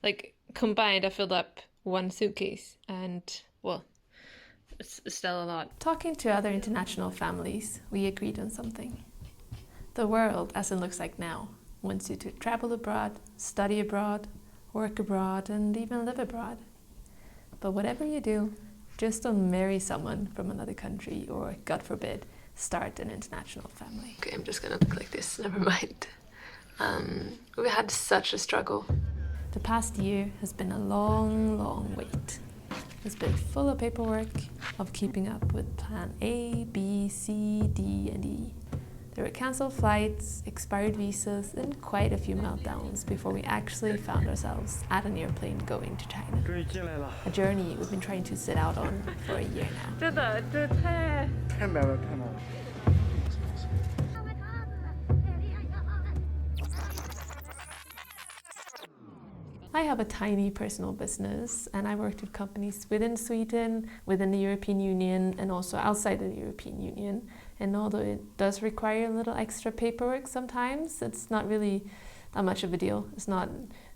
Like combined, I filled up one suitcase and, well, it's still a lot. Talking to other international families, we agreed on something. The world, as it looks like now, wants you to travel abroad, study abroad, work abroad, and even live abroad. But whatever you do, just don't marry someone from another country or, God forbid, start an international family. Okay, I'm just gonna look like this, never mind. We had such a struggle. The past year has been a long, long wait. It's been full of paperwork, of keeping up with plan A, B, C, D, and E. There were cancelled flights, expired visas, and quite a few meltdowns before we actually found ourselves at an airplane going to China. A journey we've been trying to set out on for a year now. I have a tiny personal business and I worked with companies within Sweden, within the European Union and also outside the European Union. And although it does require a little extra paperwork sometimes, it's not really that much of a deal. It's not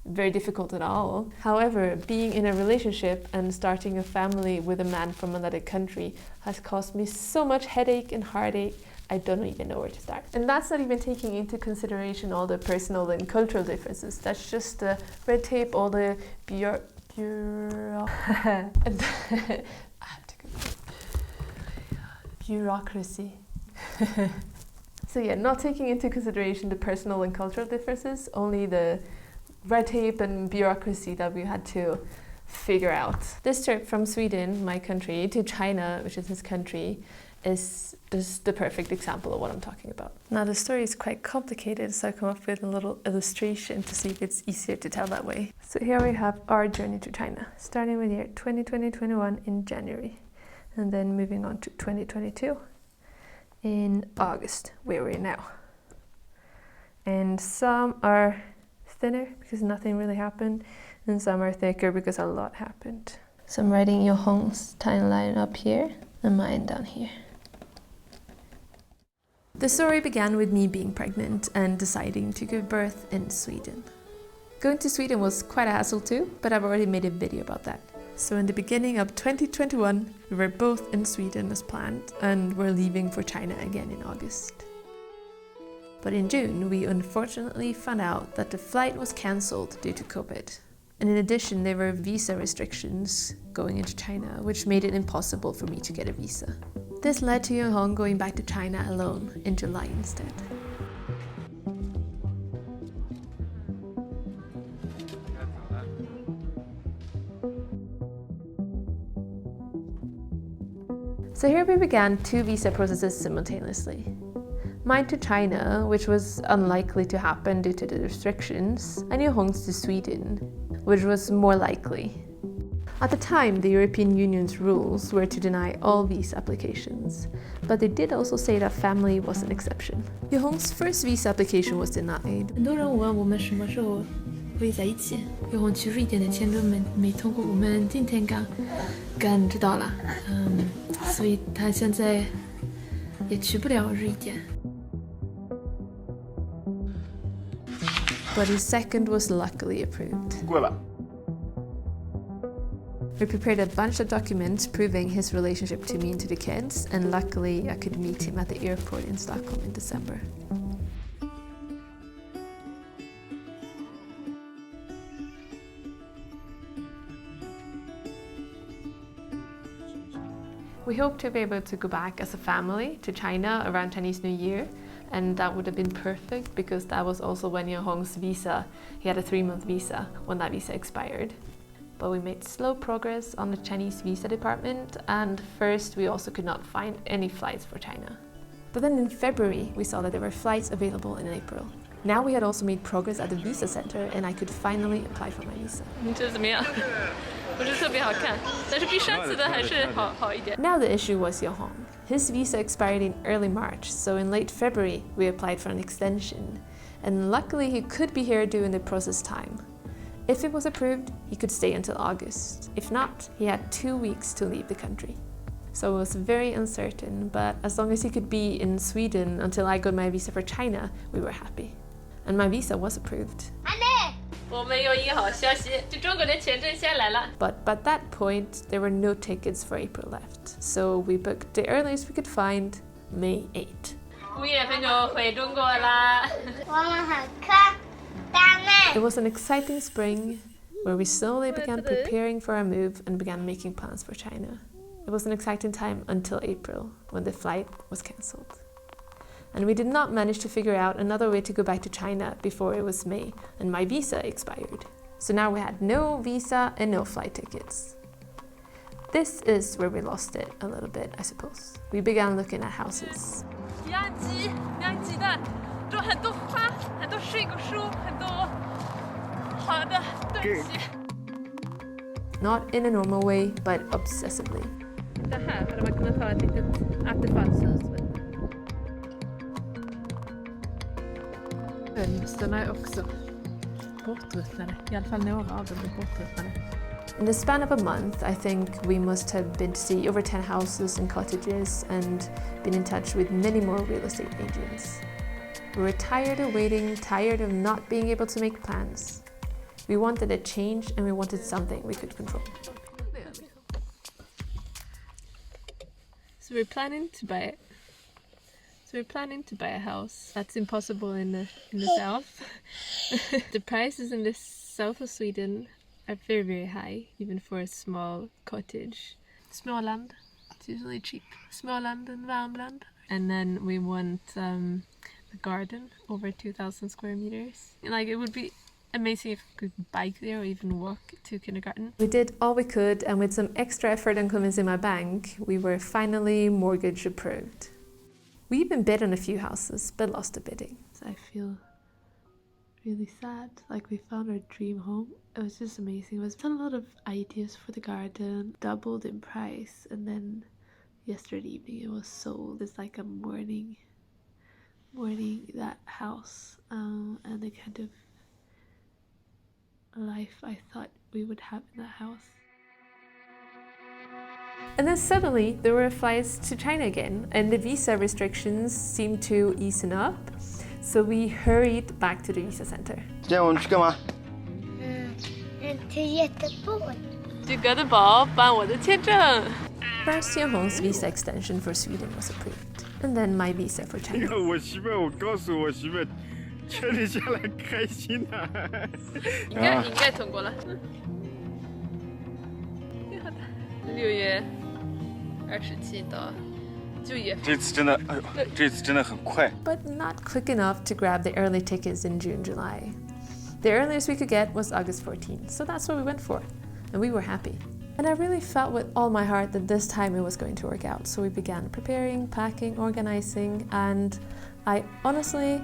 very difficult at all. However, being in a relationship and starting a family with a man from another country has caused me so much headache and heartache, I don't even know where to start. And that's not even taking into consideration all the personal and cultural differences. That's just the red tape, all the bureaucracy. So yeah, not taking into consideration the personal and cultural differences, only the red tape and bureaucracy that we had to figure out. This trip from Sweden, my country, to China, which is his country, is just the perfect example of what I'm talking about. Now the story is quite complicated, so I come up with a little illustration to see if it's easier to tell that way. So here we have our journey to China, starting with year 2020-21 in January, and then moving on to 2022 in August, where we're now. And some are thinner because nothing really happened, and some are thicker because a lot happened. So I'm writing Johong's timeline up here and mine down here. The story began with me being pregnant and deciding to give birth in Sweden. Going to Sweden was quite a hassle too, but I've already made a video about that. So in the beginning of 2021, we were both in Sweden as planned and were leaving for China again in August. But in June, we unfortunately found out that the flight was cancelled due to COVID. And in addition, there were visa restrictions going into China, which made it impossible for me to get a visa. This led to Johong going back to China alone in July instead. So here we began 2 visa processes simultaneously. Mine to China, which was unlikely to happen due to the restrictions, and Johong's to Sweden, which was more likely. At the time, the European Union's rules were to deny all visa applications, but they did also say that family was an exception. Johong's first visa application was denied. 很多人问我们什么时候会在一起，Johong去瑞典的签证没通过，我们今天刚知道了，所以他现在也去不了瑞典。 But his second was luckily approved. We prepared a bunch of documents proving his relationship to me and to the kids, and luckily I could meet him at the airport in Stockholm in December. We hope to be able to go back as a family to China around Chinese New Year, and that would have been perfect because that was also when Johong's visa, he had a 3-month visa when that visa expired. But we made slow progress on the Chinese visa department, and first we also could not find any flights for China. But then in February we saw that there were flights available in April. Now we had also made progress at the visa center and I could finally apply for my visa. Now the issue was Johong. His visa expired in early March, so in late February we applied for an extension, and luckily he could be here during the process time. If it was approved, he could stay until August. If not, he had 2 weeks to leave the country. So it was very uncertain, but as long as he could be in Sweden until I got my visa for China, we were happy. And my visa was approved. But by that point, there were no tickets for April left. So we booked the earliest we could find, May 8. It was an exciting spring where we slowly began preparing for our move and began making plans for China. It was an exciting time until April, when the flight was cancelled. And we did not manage to figure out another way to go back to China before it was May and my visa expired. So now we had no visa and no flight tickets. This is where we lost it a little bit, I suppose. We began looking at houses. Not in a normal way, but obsessively. Det här hade man kunnat ha ett litet attefallshus. Fönsterna är också bortruttnade. I alla fall några av dem är bortruttnade. In the span of a month, I think we must have been to see over 10 houses and cottages and been in touch with many more real estate agents. We were tired of waiting, tired of not being able to make plans. We wanted a change and we wanted something we could control. So we're planning to buy it. So we're planning to buy a house. That's impossible in the south. The prices in the south of Sweden are very, very high, even for a small cottage. Småland, it's usually cheap. Småland and Värmland. And then we want a garden over 2,000 square meters. Like, it would be amazing if we could bike there or even walk to kindergarten. We did all we could, and with some extra effort and convincing my bank, we were finally mortgage approved. We even bid on a few houses, but lost the bidding. So I feel really sad. Like, we found our dream home. It was just amazing. It was a lot of ideas for the garden, doubled in price, and then yesterday evening it was sold. It's like a mourning that house, and the kind of life I thought we would have in that house. And then suddenly there were flights to China again, and the visa restrictions seemed to ease up. So we hurried back to the visa center. 今天我们去干嘛？ Du gotta ball, 办我的签证. First, Xi'an's visa extension for Sweden was approved, and then my visa for China. 我媳妇，我告诉我媳妇，确定下来开心啊！应该通过了。6月27到9月。这次真的，哎呦，这次真的很快。 But not quick enough to grab the early tickets in June, July. The earliest we could get was August 14th, so that's what we went for, and we were happy. And I really felt with all my heart that this time it was going to work out, so we began preparing, packing, organizing, and I honestly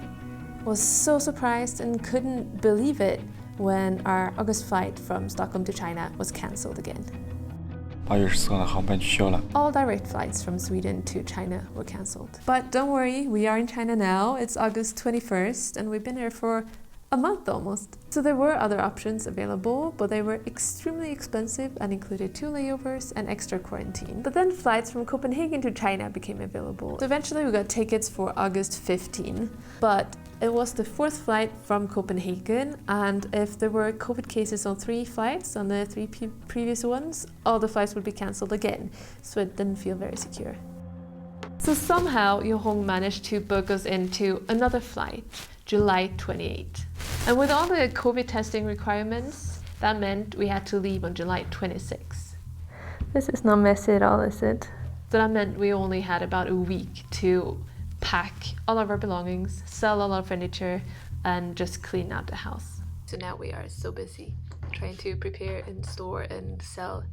was so surprised and couldn't believe it when our August flight from Stockholm to China was cancelled again. 8月14号的航班取消了。 All direct flights from Sweden to China were cancelled. But don't worry, we are in China now. It's August 21st, and we've been here for a month almost. So there were other options available, but they were extremely expensive and included 2 layovers and extra quarantine. But then flights from Copenhagen to China became available. So eventually we got tickets for August 15, but it was the 4th flight from Copenhagen, and if there were COVID cases on 3 flights, on the 3 previous ones, all the flights would be cancelled again, so it didn't feel very secure. So somehow Yohong managed to book us into another flight, July 28. And with all the COVID testing requirements, that meant we had to leave on July 26. This is not messy at all, is it? So that meant we only had about a week to pack all of our belongings, sell all our furniture, and just clean out the house. So now we are so busy trying to prepare and store and sell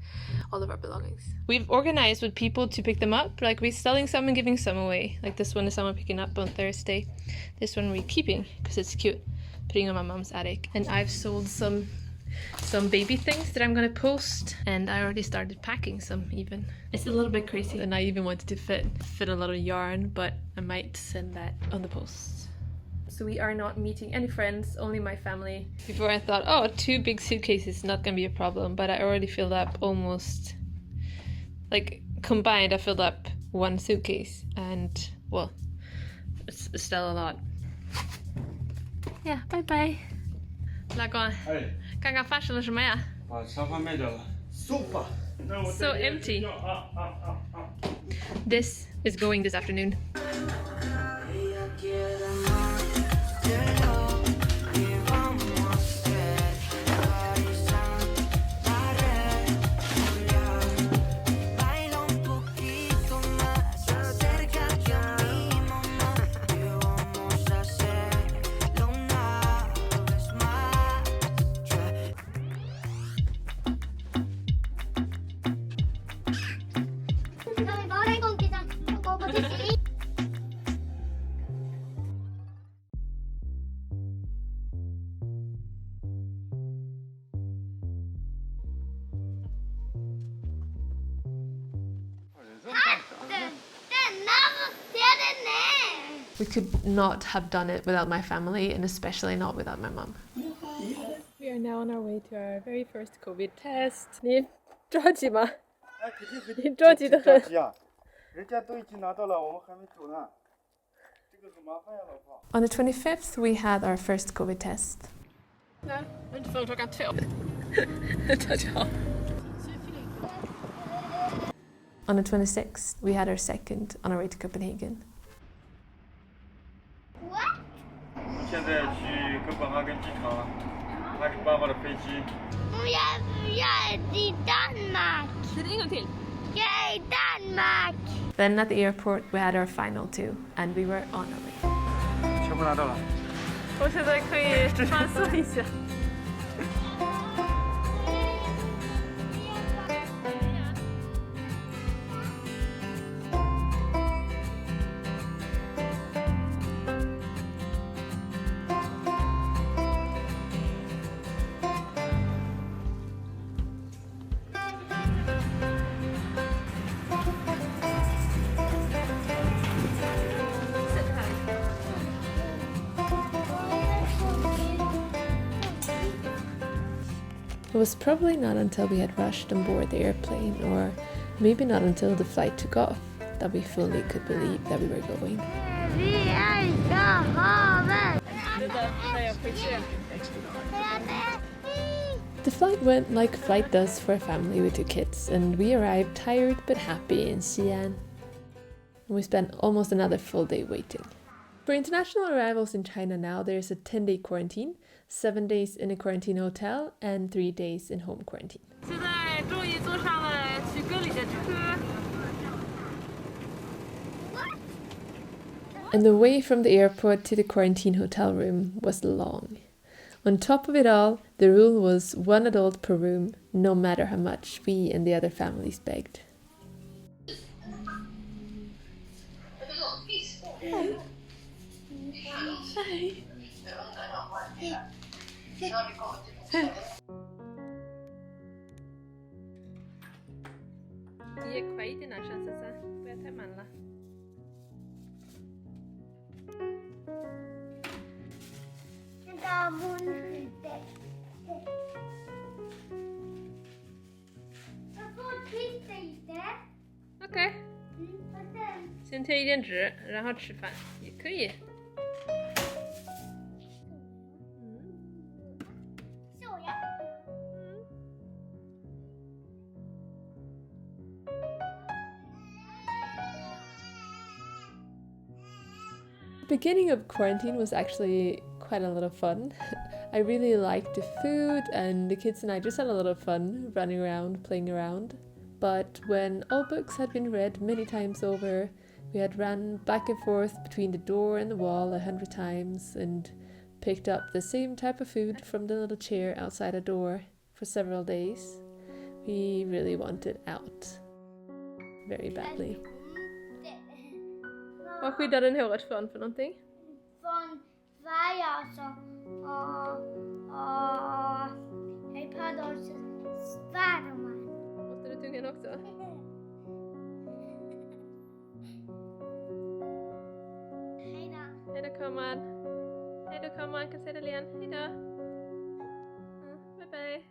all of our belongings. We've organized with people to pick them up. Like, we're selling some and giving some away. Like, this one is someone picking up on Thursday. This one we're keeping because it's cute, putting on my mom's attic. And I've sold some baby things that I'm gonna post, and I already started packing some even. It's a little bit crazy, and I even wanted to fit a lot of yarn, but I might send that on the post. So we are not meeting any friends, only my family. Before I thought, oh, 2 big suitcases, not gonna be a problem, but I already filled up almost, like, combined I filled up 1 suitcase, and, well, it's still a lot. Yeah, bye-bye. 老公，哎，刚刚发生了什么呀？把沙发卖掉了。sofa。So empty. This is going this afternoon. We could not have done it without my family, and especially not without my mom. We are now on our way to our very first COVID test. 你着急吗？你着急得很。人家都已经拿到了，我们还没走呢。这个很麻烦呀，老婆。 On the 25th, we had our first COVID test. Nej, inte förrän klockan 2. Tack. On the 26th, we had our second on our way to Copenhagen. 现在去哥本哈根机场，拿给爸爸的飞机。Jag är i Danmark. Säg det en gång till. Jag är i Danmark. Then at the airport, we had our final two, and we were on our way. 全部拿到了。我现在可以放松一下。It was probably not until we had rushed on board the airplane, or maybe not until the flight took off, that we fully could believe that we were going. Vi är i havet. The flight went like flight does for a family with 2 kids, and we arrived tired but happy in Xi'an. And we spent almost another full day waiting. For international arrivals in China now, there's a 10-day quarantine, 7 days in a quarantine hotel, and 3 days in home quarantine. 现在终于坐上了去隔离的车。 And the way from the airport to the quarantine hotel room was long. On top of it all, the rule was 1 adult per room, no matter how much we and the other families begged. Det är kvar i den här chansen så får jag ta med alla. OK， 先贴一点纸，然后吃饭也可以。 The beginning of quarantine was actually quite a lot of fun. I really liked the food, and the kids and I just had a lot of fun running around, playing around. But when all books had been read many times over, we had run back and forth between the door and the wall 100 times and picked up the same type of food from the little chair outside a door for several days. We really wanted out. Very badly. Vad skyddar den håret från för någonting? Från varg alltså. Och Harry Potters Spiderman. Måste du tungan också? Hejdå. Hej då kameran. Hej då kameran, kan se dig igen. Hej då. Bye bye.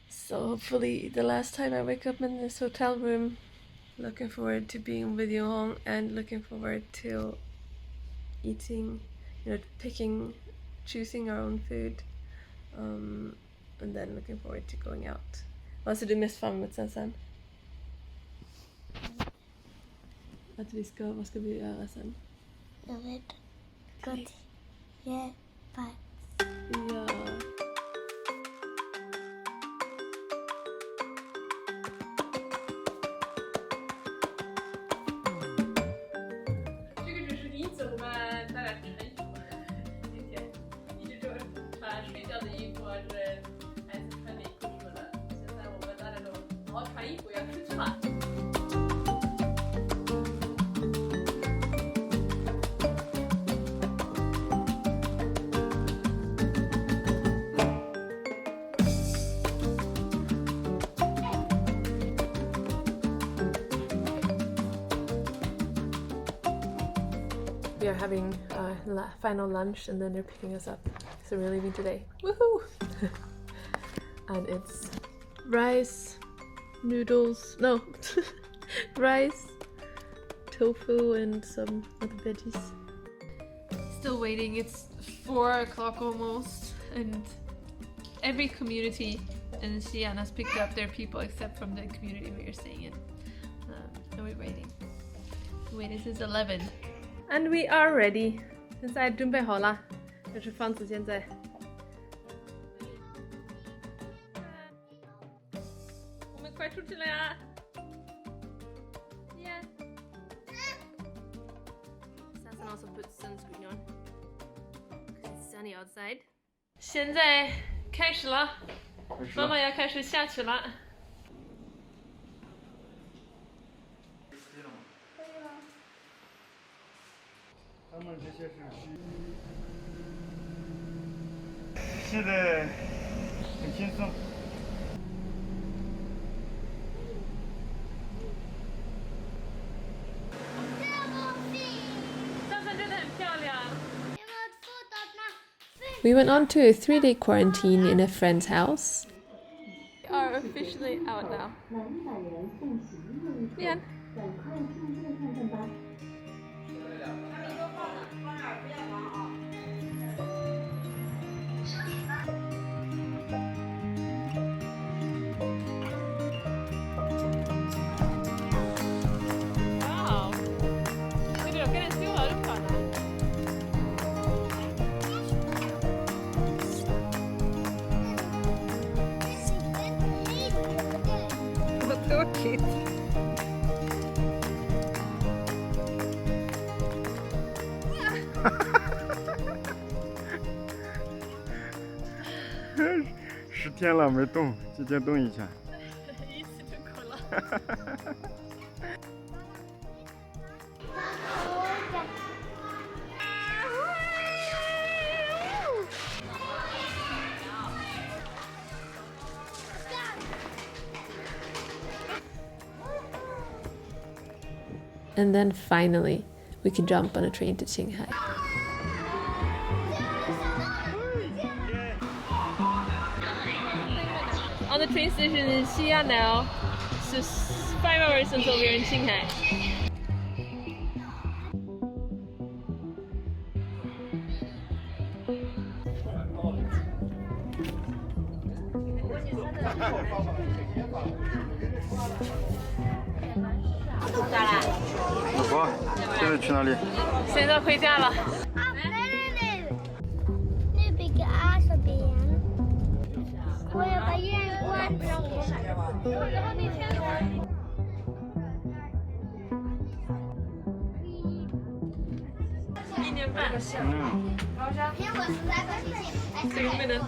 So hopefully the last time I wake up in this hotel room. Looking forward to being with you all and looking forward to eating, picking, choosing our own food, and then looking forward to going out. Hva ser du mest fram mot sen? Hva skal vi gjøre sen? Jag vet. Gott. Ja, bye. Ja. We are having our final lunch and then they're picking us up. So we're leaving today. Woohoo! And it's rice, noodles, no, rice, tofu and some other veggies. Still waiting, it's 4 o'clock almost, and every community in Xi'an has picked up their people except from the community we are staying in. And we're waiting. We waited since 11. And we are ready. 现在准备好了，就是房子现在。我们快出去了呀！Yeah. Sassan also put sunscreen on because it's sunny outside. 现在开始了，妈妈要开始下去了。他们这些是吸的很轻松。We went on to a 3-day quarantine in a friend's house. We are officially out now. Yeah. Wow. Ser du kan stå här uppe? Vad tråkigt.10天了没动，今天动一下。一次就够了。And then finally, we could jump on a train to Qinghai. On the train station in Xi'an now. It's just 5 hours until we're in Qinghai.老婆，现在去哪里？现在回家了。那边个2边，我要把烟关起。1年半。3 minutes.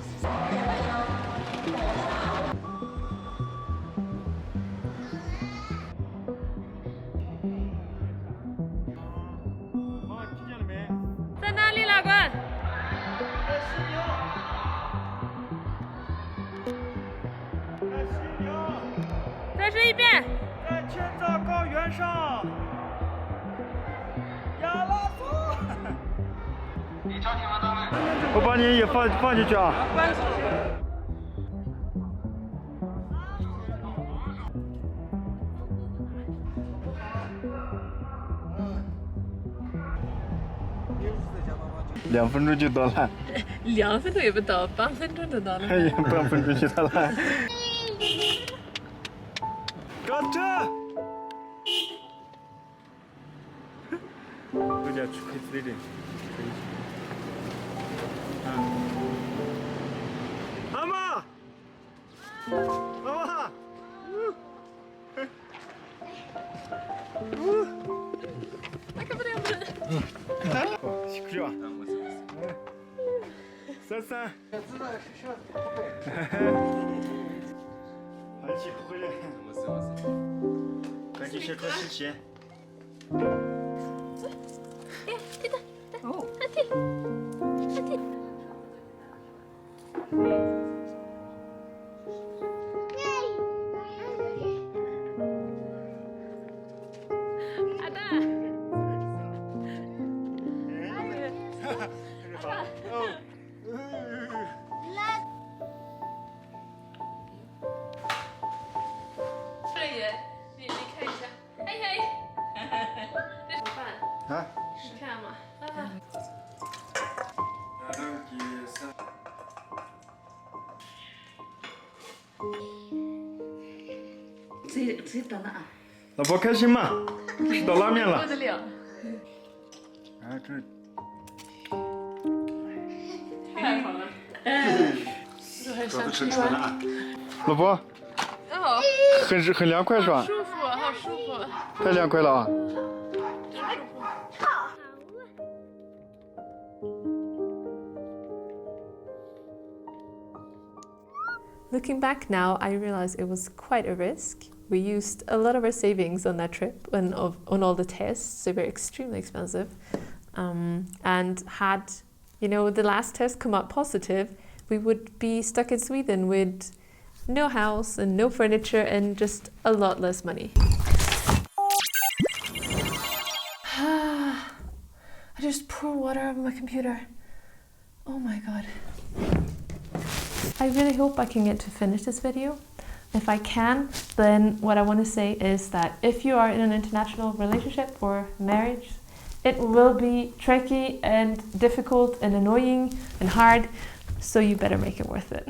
Dạ, 我把你也放进去啊。2分钟就到了。2分钟也不到，8分钟就到了。哎呀，半分钟就到了。高车。我家去可以这里。妈妈。妈妈。시끄러워. 쌀쌀. 一起回来。赶紧先开始先。你看一下，嘿嘿，这什么饭？啊？你看嘛，最多呢啊！老婆开心吗？吃到拉面了。不得了，哎，这太好了，搞得成船了啊！老婆，哦，很凉快是吧？舒服，好舒服，太凉快了啊！真舒服。 Looking back now, I realize it was quite a risk. We used a lot of our savings on that trip and on all the tests. They were extremely expensive. And had, the last test come out positive, we would be stuck in Sweden with no house and no furniture and just a lot less money. I just poured water over my computer. Oh my god. I really hope I can get to finish this video. If I can, then what I want to say is that if you are in an international relationship or marriage, it will be tricky and difficult and annoying and hard, so you better make it worth it.